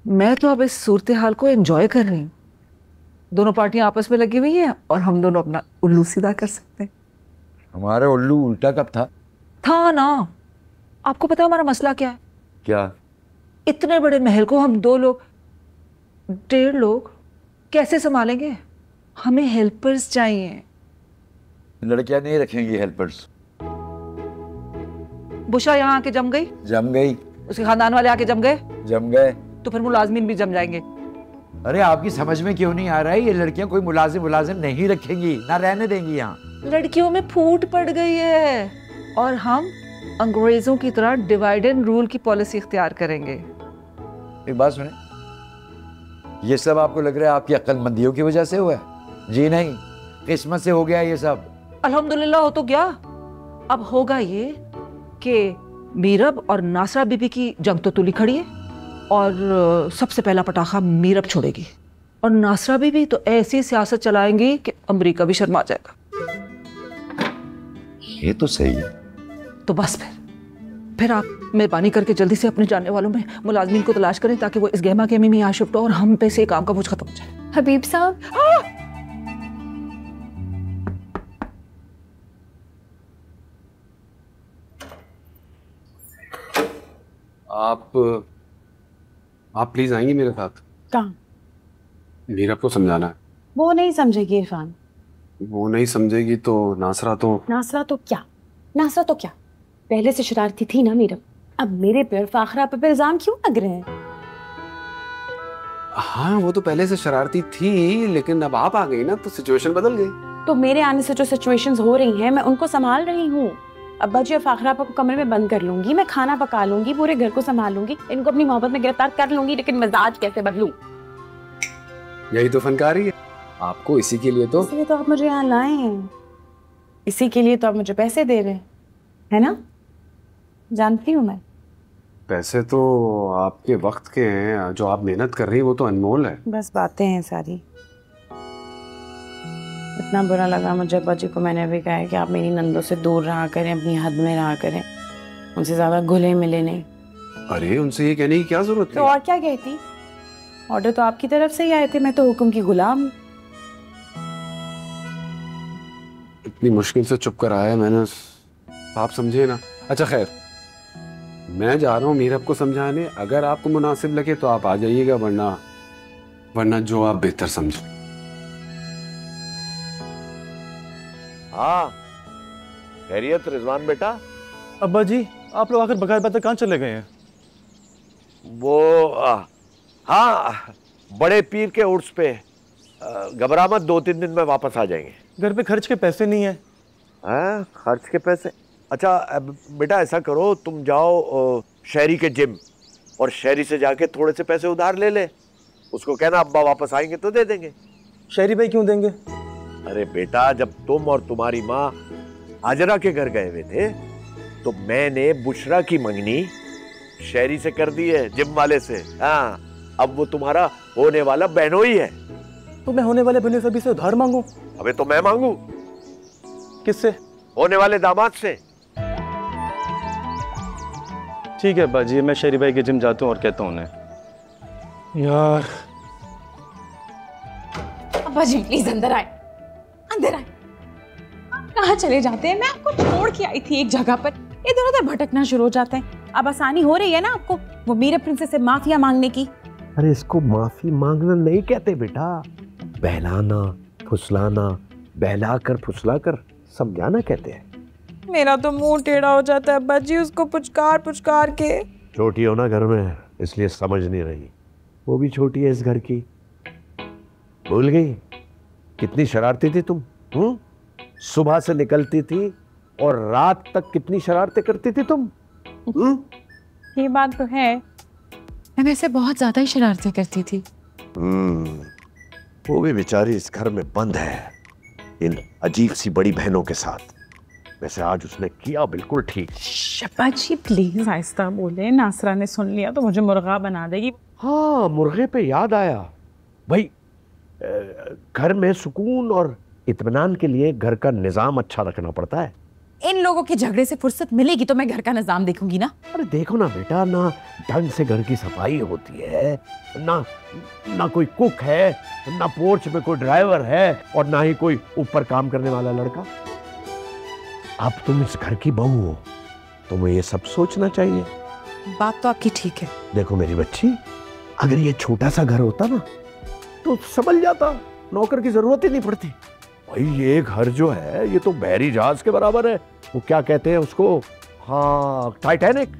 मैं तो अब इस सूरत हाल को एंजॉय कर रही हूँ। दोनों पार्टियां आपस में लगी हुई हैं और हम दोनों अपना उल्लू सीधा कर सकते हैं। हमारे उल्लू उल्टा कब था ना। आपको पता है हमारा मसला क्या है? क्या? इतने बड़े महल को हम 2 लोग, 1.5 लोग कैसे संभालेंगे? हमें हेल्पर्स चाहिए। लड़कियां नहीं रखेंगी हेल्पर्स। बुशा यहाँ आके जम गई, जम गई। उसके खानदान वाले आके जम गए, जम गए। तो फिर मुलाजमीन भी जम जाएंगे। अरे आपकी समझ में क्यों नहीं आ रहा है? ये लड़कियां कोई मुलाजिम नहीं रखेंगी, ना रहने देंगी यहाँ। लड़कियों में फूट पड़ गई है और हम अंग्रेजों की तरह डिवाइड एंड रूल की पॉलिसी इख्तियार करेंगे। एक बात सुने, ये सब आपको लग रहा है आपकी अक्लमंदियों की वजह से हुआ है? जी नहीं, किस्मत से हो गया ये सब। अल्हम्दुलिल्लाह हो तो गया। अब होगा ये कि मीरब और नासरा बीबी की जंग तो तुली खड़ी है और सबसे पहला पटाखा मीरब छोड़ेगी और नासरा बीबी तो ऐसी सियासत चलाएंगी कि अमेरिका भी शर्मा जाएगा। ये तो सही है। तो बस फिर आप मेहरबानी करके जल्दी से अपने जानने वालों में मुलाजमीन को तलाश करें ताकि वो इस गहमा गहमी में यहाँ शिफ्ट हो और हम पे से काम का बोझ खत्म हो जाए। हबीब साहब, आप प्लीज आएंगी मेरे साथ? कहाँ? मीरब को समझाना है। वो नहीं समझेगी इरफान। वो नहीं समझेगी तो नासरा तो नासरा तो क्या पहले से शरारती थी ना मीरब। अब मेरे पे और फाखरा पे इल्जाम क्यों लग रहे हैं? हाँ, वो तो पहले से शरारती थी, लेकिन अब आप आ गई ना तो सिचुएशन बदल गई। तो मेरे आने से जो सिचुएशंस हो रही हैं मैं उनको संभाल रही हूँ। अब्बा जी और फाखरा को कमरे में बंद कर लूंगी, मैं खाना पका लूंगी, पूरे घर को संभालूंगी, इनको अपनी मोहब्बत में गिरफ्तार कर लूंगी, लेकिन मिजाज कैसे बदलूं? यही तो फनकारी है। आपको इसी के लिए तो आप मुझे यहाँ लाए हैं, इसी के लिए तो आप मुझे पैसे दे रहे हैं, है ना? जानती हूँ मैं। पैसे तो आपके वक्त के हैं, जो आप मेहनत कर रही हैं वो तो अनमोल है। बस बातें हैं सारी। इतना बुरा लगा मुझे अब्बा जी को, मैंने भी कहा है कि आप मेरी नंदों से दूर रहा करें, अपनी हद में रहा करें, उनसे ज्यादा घुले मिले नहीं। अरे उनसे ये कहने की क्या जरूरत थी? तो और क्या कहती? ऑर्डर तो आपकी तरफ से ही आए थे, मैं तो हुक्म की गुलाम। इतनी मुश्किल से चुप कर आया मैंने, आप समझे ना। अच्छा खैर, मैं जा रहा हूँ मीरब को समझाने। अगर आपको मुनासिब लगे तो आप आ जाइएगा, वरना जो आप बेहतर समझे। हाँ, खैरियत रिजवान बेटा? अब्बा जी, आप लोग आकर बगैर बात कहाँ चले गए हैं? हाँ, बड़े पीर के उर्स पे। घबरा मत, 2-3 दिन में वापस आ जाएंगे। घर पे खर्च के पैसे नहीं है। हाँ, खर्च के पैसे? अच्छा बेटा, ऐसा करो, तुम जाओ शहरी के जिम और शहरी से जाके थोड़े से पैसे उधार ले ले। उसको कहना अब्बा वापस आएंगे तो दे देंगे। शहरी भाई क्यों देंगे? अरे बेटा, जब तुम और तुम्हारी माँ हाजरा के घर गए हुए थे तो मैंने बुशरा की मंगनी शहरी से कर दी है, जिम वाले से। हाँ, अब वो तुम्हारा होने वाला बहनोई है। तो मैं होने वाले बहनोई सभी से उधार मांगू? अबे तो मैं मांगू? किससे? होने वाले दामाद से। ठीक है अब्बा जी, मैं शहरी भाई के जिम जाता हूँ और कहता हूँ उन्हें। यार अब्बा जी प्लीज अंदर आए, अंदर आए। कहाँ चले जाते हैं? मैं आपको छोड़ के आई थी एक जगह पर, इधर उधर भटकना शुरू हो जाते हैं। अब आसानी हो रही है ना आपको वो मीरा प्रिंसेस से माफिया मांगने की? अरे इसको माफी मांगना नहीं कहते बेटा, बहलाना, फुसलाना, बहलाकर फुसलाकर समझाना कहते हैं। मेरा तो मुंह टेढ़ा हो जाता है अब्बा जी उसको पुचकार पुचकार के। छोटी हो ना घर में, इसलिए समझ नहीं रही। वो भी छोटी है इस घर की। भूल गई कितनी शरारती थी तुम? सुबह से निकलती थी और रात तक कितनी शरारतें करती थी तुम? ये बात तो है, मैं वैसे बहुत ज्यादा ही शरारतें करती थी। वो भी बेचारी इस घर में बंद है इन अजीब सी बड़ी बहनों के साथ। वैसे आज उसने किया बिल्कुल ठीक। अब्बा जी प्लीज आहिस्ता बोले, नासरा ने सुन लिया तो मुझे मुर्गा बना देगी। हाँ, मुर्गे पे याद आया भाई, घर में सुकून और इत्मीनान के लिए घर का निजाम अच्छा रखना पड़ता है। इन लोगों के झगड़े से फुर्सत मिलेगी तो मैं घर का निजाम देखूंगी ना। अरे देखो ना बेटा, ना ढंग से घर की सफाई होती है, ना कोई कुक है, ना पोर्च में कोई ड्राइवर है, और ना ही कोई ऊपर काम करने वाला लड़का। अब तुम इस घर की बहू हो, तुम्हें ये सब सोचना चाहिए। बात तो आपकी ठीक है। देखो मेरी बच्ची, अगर ये छोटा सा घर होता ना तो संभल जाता, नौकर की जरूरत ही नहीं पड़ती। भाई ये घर जो है ये तो बहरी जहाज के बराबर है। वो क्या कहते हैं उसको, हाँ, टाइटैनिक।